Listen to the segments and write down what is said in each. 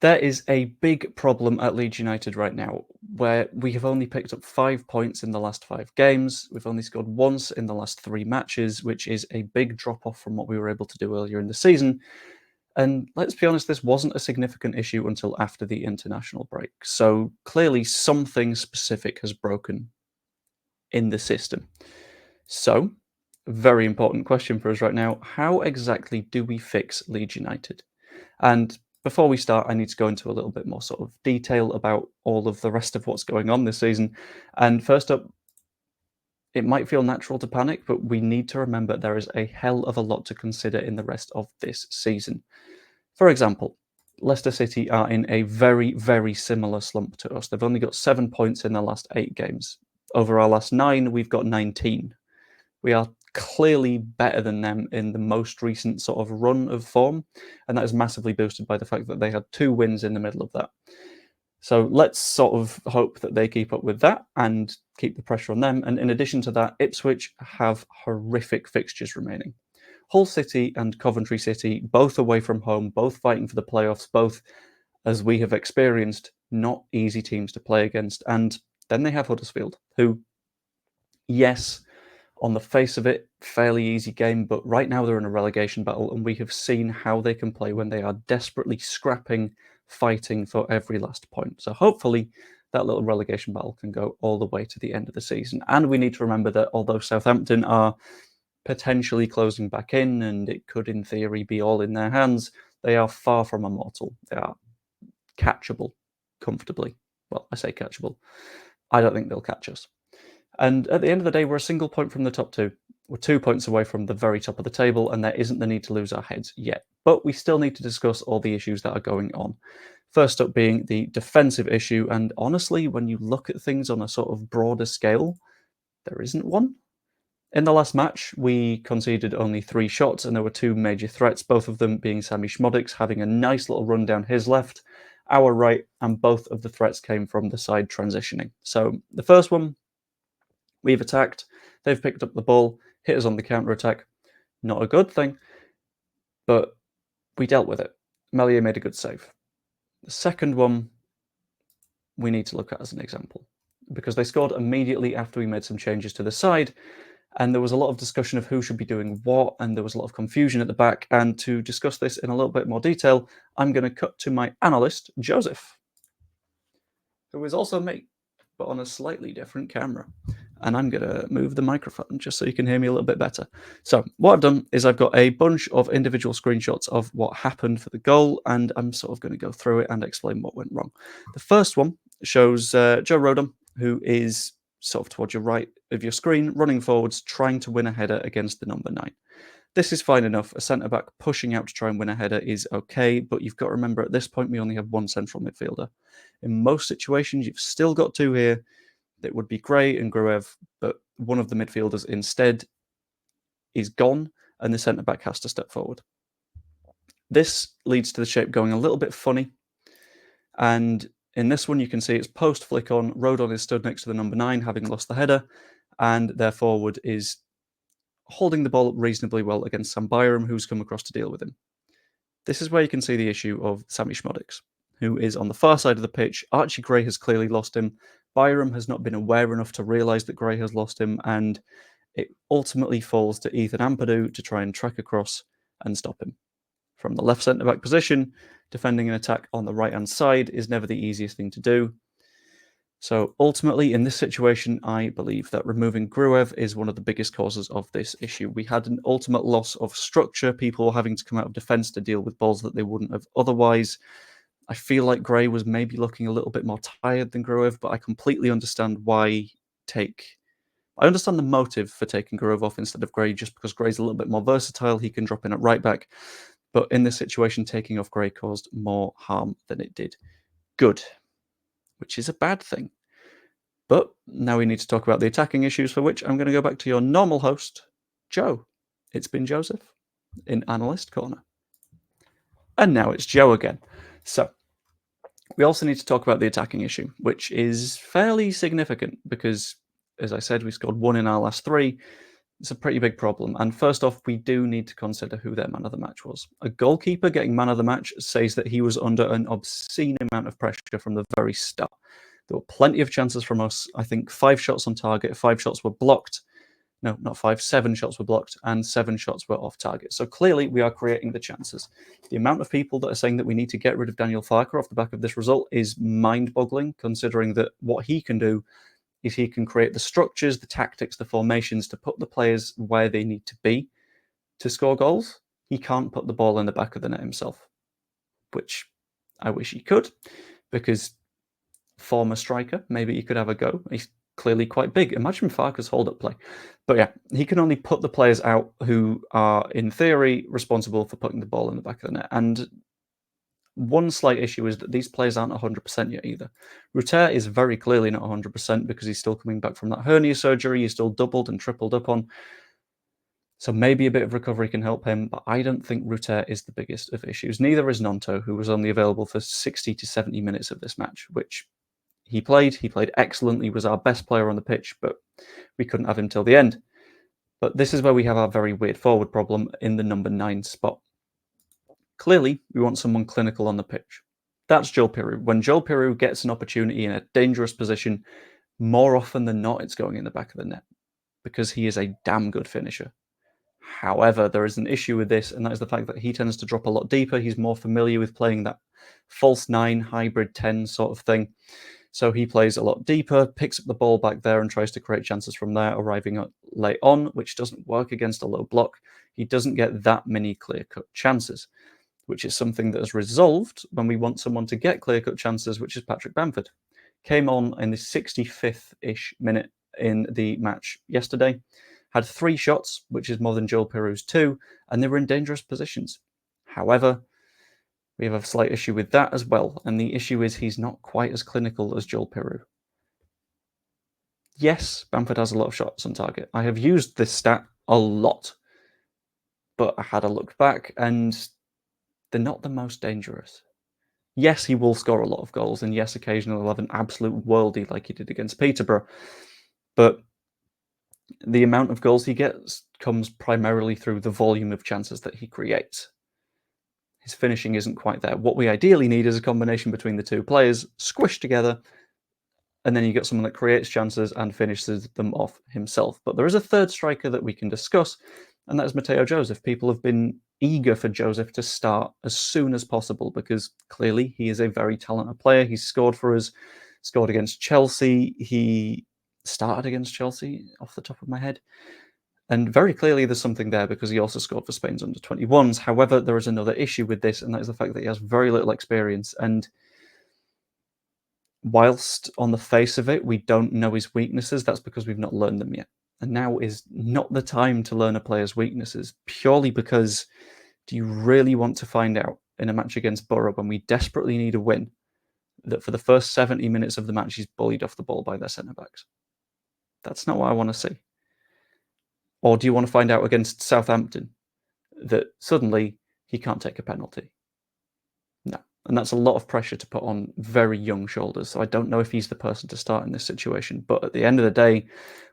There is a big problem at Leeds United right now, where we have only picked up 5 points in the last 5 games. We've only scored once in the last 3 matches, which is a big drop-off from what we were able to do earlier in the season. And let's be honest, this wasn't a significant issue until after the international break. So clearly something specific has broken in the system. So, very important question for us right now. How exactly do we fix Leeds United? And before we start, I need to go into a little bit more sort of detail about all of the rest of what's going on this season. And first up, it might feel natural to panic, but we need to remember there is a hell of a lot to consider in the rest of this season. For example, Leicester City are in a very, very similar slump to us. They've only got 7 points in their last 8 games. Over our last 9, we've got 19. We are clearly better than them in the most recent sort of run of form, and that is massively boosted by the fact that they had 2 wins in the middle of that. So let's sort of hope that they keep up with that and keep the pressure on them. And in addition to that, Ipswich have horrific fixtures remaining. Hull City and Coventry City, both away from home, both fighting for the playoffs, both, as we have experienced, not easy teams to play against. And then they have Huddersfield, who, yes, on the face of it, fairly easy game, but right now they're in a relegation battle, and we have seen how they can play when they are desperately scrapping, fighting for every last point. So hopefully that little relegation battle can go all the way to the end of the season. And we need to remember that although Southampton are potentially closing back in, and it could in theory be all in their hands, they are far from immortal. They are catchable comfortably. Well, I say catchable. I don't think they'll catch us. And at the end of the day, we're a single point from the top 2. We're 2 points away from the very top of the table, and there isn't the need to lose our heads yet. But we still need to discuss all the issues that are going on. First up being the defensive issue, and honestly, when you look at things on a sort of broader scale, there isn't one. In the last match, we conceded only 3 shots, and there were 2 major threats, both of them being Sammy Schmodix having a nice little run down his left, our right, and both of the threats came from the side transitioning. So the first one, we've attacked, they've picked up the ball, hit us on the counter-attack. Not a good thing, but we dealt with it. Melier made a good save. The second one, we need to look at as an example, because they scored immediately after we made some changes to the side, and there was a lot of discussion of who should be doing what, and there was a lot of confusion at the back. And to discuss this in a little bit more detail, I'm going to cut to my analyst, Joseph, who is also me, but on a slightly different camera. And I'm going to move the microphone just so you can hear me a little bit better. So what I've done is I've got a bunch of individual screenshots of what happened for the goal, and I'm sort of going to go through it and explain what went wrong. The first one shows Joe Rodham, who is sort of towards your right of your screen, running forwards, trying to win a header against the number 9. This is fine enough. A centre-back pushing out to try and win a header is okay, but you've got to remember at this point we only have 1 central midfielder. In most situations, you've still got 2 here. That would be Gray and Gruev, but one of the midfielders instead is gone, and the centre-back has to step forward. This leads to the shape going a little bit funny, and in this one you can see it's post-flick on, Rodon is stood next to the number 9, having lost the header, and their forward is holding the ball up reasonably well against Sam Byram, who's come across to deal with him. This is where you can see the issue of Sammy Schmodix, who is on the far side of the pitch. Archie Gray has clearly lost him. Byram has not been aware enough to realise that Gray has lost him, and it ultimately falls to Ethan Ampadu to try and track across and stop him. From the left centre-back position, defending an attack on the right-hand side is never the easiest thing to do. So ultimately, in this situation, I believe that removing Gruev is one of the biggest causes of this issue. We had an ultimate loss of structure, people having to come out of defence to deal with balls that they wouldn't have otherwise. I feel like Gray was maybe looking a little bit more tired than Gruev, but I completely understand why I understand the motive for taking Gruev off instead of Gray, just because Gray's a little bit more versatile. He can drop in at right back. But in this situation, taking off Gray caused more harm than it did good, which is a bad thing. But now we need to talk about the attacking issues, for which I'm going to go back to your normal host, Joe. It's been Joseph in Analyst Corner. And now it's Joe again. So, we also need to talk about the attacking issue, which is fairly significant because, as I said, we scored 1 in our last 3. It's a pretty big problem. And first off, we do need to consider who their man of the match was. A goalkeeper getting man of the match says that he was under an obscene amount of pressure from the very start. There were plenty of chances from us. I think 5 shots on target, 5 shots were blocked. No, not 5, 7 shots were blocked, and 7 shots were off target. So clearly we are creating the chances. The amount of people that are saying that we need to get rid of Daniel Farke off the back of this result is mind-boggling, considering that what he can do is he can create the structures, the tactics, the formations to put the players where they need to be to score goals. He can't put the ball in the back of the net himself, which I wish he could, because former striker, maybe he could have a go. He's clearly quite big. Imagine Farke's hold-up play. But yeah, he can only put the players out who are, in theory, responsible for putting the ball in the back of the net. And one slight issue is that these players aren't 100% yet either. Ruter is very clearly not 100% because he's still coming back from that hernia surgery. He's still doubled and tripled up on. So maybe a bit of recovery can help him, but I don't think Ruter is the biggest of issues. Neither is Nonto, who was only available for 60 to 70 minutes of this match, which he played. He played excellently, was our best player on the pitch, but we couldn't have him till the end. But this is where we have our very weird forward problem in the number 9 spot. Clearly, we want someone clinical on the pitch. That's Joel Piroux. When Joel Piroux gets an opportunity in a dangerous position, more often than not, it's going in the back of the net because he is a damn good finisher. However, there is an issue with this, and that is the fact that he tends to drop a lot deeper. He's more familiar with playing that false 9, hybrid 10 sort of thing. So he plays a lot deeper, picks up the ball back there and tries to create chances from there, arriving late on, which doesn't work against a low block. He doesn't get that many clear-cut chances, which is something that is resolved when we want someone to get clear-cut chances, which is Patrick Bamford. Came on in the 65th-ish minute in the match yesterday, had 3 shots, which is more than Joel Piroux's 2, and they were in dangerous positions. However, we have a slight issue with that as well, and the issue is he's not quite as clinical as Joel Piroux. Yes, Bamford has a lot of shots on target. I have used this stat a lot, but I had a look back, and they're not the most dangerous. Yes, he will score a lot of goals, and yes, occasionally he'll have an absolute worldie like he did against Peterborough, but the amount of goals he gets comes primarily through the volume of chances that he creates. His finishing isn't quite there. What we ideally need is a combination between the two players, squished together, and then you get someone that creates chances and finishes them off himself. But there is a third striker that we can discuss, and that is Mateo Joseph. People have been eager for Joseph to start as soon as possible because clearly he is a very talented player. He's scored for us, scored against Chelsea. He started against Chelsea off the top of my head. And very clearly there's something there because he also scored for Spain's under-21s. However, there is another issue with this, and that is the fact that he has very little experience. And whilst on the face of it, we don't know his weaknesses, that's because we've not learned them yet. And now is not the time to learn a player's weaknesses, purely because do you really want to find out in a match against Borough when we desperately need a win that for the first 70 minutes of the match he's bullied off the ball by their centre-backs? That's not what I want to see. Or do you want to find out against Southampton that suddenly he can't take a penalty? No. And that's a lot of pressure to put on very young shoulders. So I don't know if he's the person to start in this situation. But at the end of the day,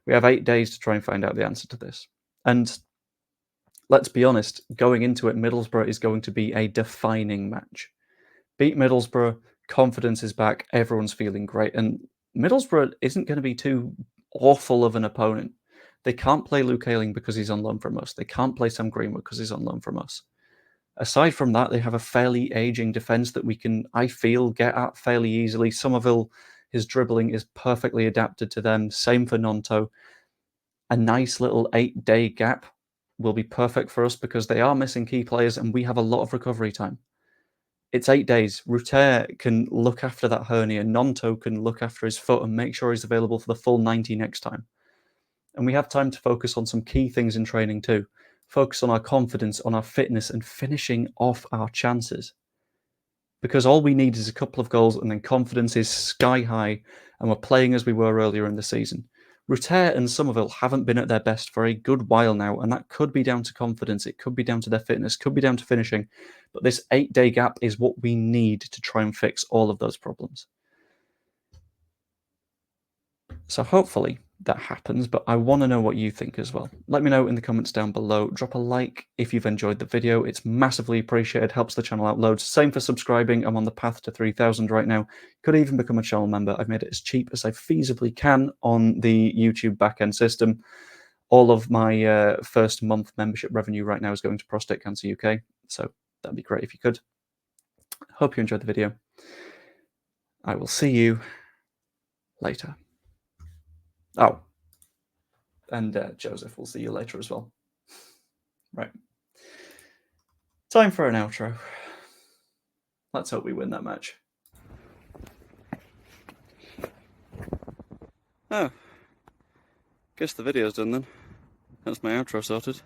we have 8 days to try and find out the answer to this. And let's be honest, going into it, Middlesbrough is going to be a defining match. Beat Middlesbrough, confidence is back, everyone's feeling great. And Middlesbrough isn't going to be too awful of an opponent. They can't play Luke Ayling because he's on loan from us. They can't play Sam Greenwood because he's on loan from us. Aside from that, they have a fairly aging defence that we can, I feel, get at fairly easily. Somerville, his dribbling is perfectly adapted to them. Same for Nonto. A nice little 8-day gap will be perfect for us because they are missing key players and we have a lot of recovery time. It's 8 days. Ruter can look after that hernia. Nonto can look after his foot and make sure he's available for the full 90 next time. And we have time to focus on some key things in training too. Focus on our confidence, on our fitness, and finishing off our chances. Because all we need is a couple of goals and then confidence is sky high and we're playing as we were earlier in the season. Ruter and Somerville haven't been at their best for a good while now, and that could be down to confidence, it could be down to their fitness, could be down to finishing. But this 8-day gap is what we need to try and fix all of those problems. So hopefully that happens, but I want to know what you think as well. Let me know in the comments down below. Drop a like if you've enjoyed the video. It's massively appreciated, helps the channel out loads. Same for subscribing. I'm on the path to 3,000 right now. Could even become a channel member. I've made it as cheap as I feasibly can on the YouTube backend system. All of my first month membership revenue right now is going to Prostate Cancer UK, so that'd be great if you could. Hope you enjoyed the video. I will see you later. Oh, and Joseph, we'll see you later as well. Right. Time for an outro. Let's hope we win that match. Oh. Guess the video's done then. That's my outro sorted.